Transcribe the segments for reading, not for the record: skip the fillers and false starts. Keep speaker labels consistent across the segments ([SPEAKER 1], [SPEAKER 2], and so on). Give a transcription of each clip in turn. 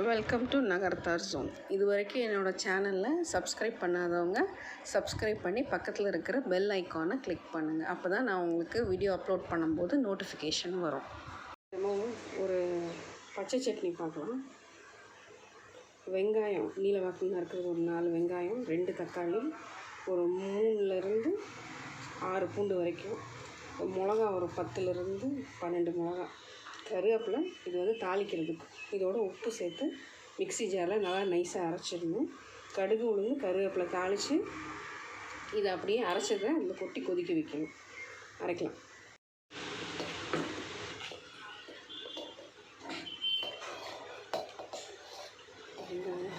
[SPEAKER 1] Welcome to Nagarathar zone. இது வரைக்கும் என்னோடய சேனலில் சப்ஸ்கிரைப் பண்ணாதவங்க சப்ஸ்கிரைப் பண்ணி பக்கத்தில் இருக்கிற பெல் ஐக்கானை கிளிக் பண்ணுங்கள். அப்போ தான் நான் உங்களுக்கு வீடியோ அப்லோட் பண்ணும்போது நோட்டிஃபிகேஷன் வரும். ஒரு பச்சை சட்னி பார்க்கலாம். வெங்காயம் நீல வாக்கில் இருக்கிறது ஒரு 4 வெங்காயம், 2 தக்காளி, ஒரு 3லேருந்து 6 பூண்டு வரைக்கும், மிளகா ஒரு 10லேருந்து 12 மிளகா, கருவேப்பிலை. இது தாளிக்கிறதுக்கு இதோட உப்பு சேர்த்து மிக்ஸி ஜாரில் நல்லா நைஸாக அரைச்சிடணும். கடுகு உளுந்து கருவேப்பிலை தாளித்து இதை அப்படியே அரைச்சதை அதில் கொட்டி கொதிக்க வைக்கணும். அரைக்கலாம்.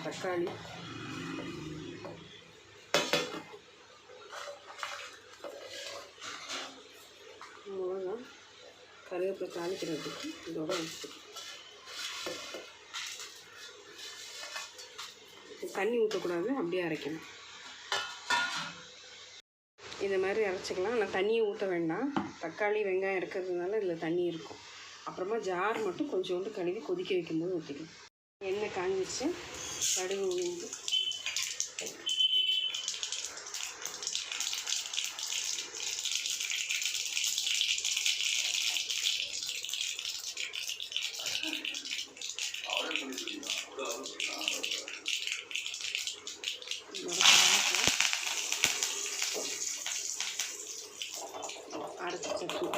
[SPEAKER 1] தக்காளி, மிளகா, கருவேப்பிலை தாளிக்கிறதுக்கு இதோட உப்பு. தண்ணி ஊற்றக்கூடாது, அப்படியே அரைக்கணும். இதை மாதிரி அரைச்சிக்கலாம். ஆனால் தண்ணியை ஊற்ற வேண்டாம். தக்காளி வெங்காயம் இருக்கிறதுனால இதில் தண்ணி இருக்கும். அப்புறமா ஜார் மட்டும் கொஞ்சோண்டு கழுவி கொதிக்க வைக்கும்போது ஊற்றிக்கணும். எண்ணெய் காஞ்சிச்சு, கடுகு உளுந்து, அரைச்ச சட்னி.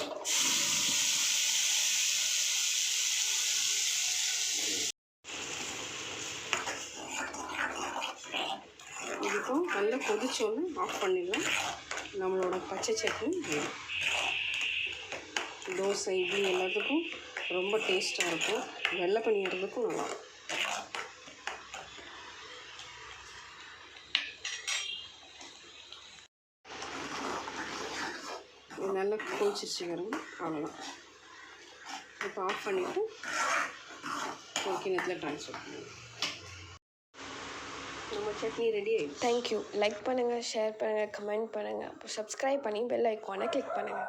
[SPEAKER 1] இதுக்கும் நல்லா கொதிச்சோன்னு ஆஃப் பண்ணிடலாம். நம்மளோட பச்சை சட்னி தோசை இட்லி எல்லாத்துக்கும் ரொம்ப டேஸ்ட்டாக இருக்கும். வெள்ளை பணியாரத்துக்கும் நல்லா. இது நல்லா கொதிச்சிருச்சு வரும். அவ்வளோதான். இப்போ ஆஃப் பண்ணிவிட்டு ஒரு கிணத்துல ட்ரான்ஸ்ஃபர் பண்ணுங்கள். நம்ம சட்னி ரெடி ஆகிடும்.
[SPEAKER 2] தேங்க்யூ. லைக் பண்ணுங்கள், ஷேர் பண்ணுங்கள், கமெண்ட் பண்ணுங்கள். அப்போ சப்ஸ்கிரைப் பண்ணி பெல் ஐக்கானை கிளிக் பண்ணுங்கள்.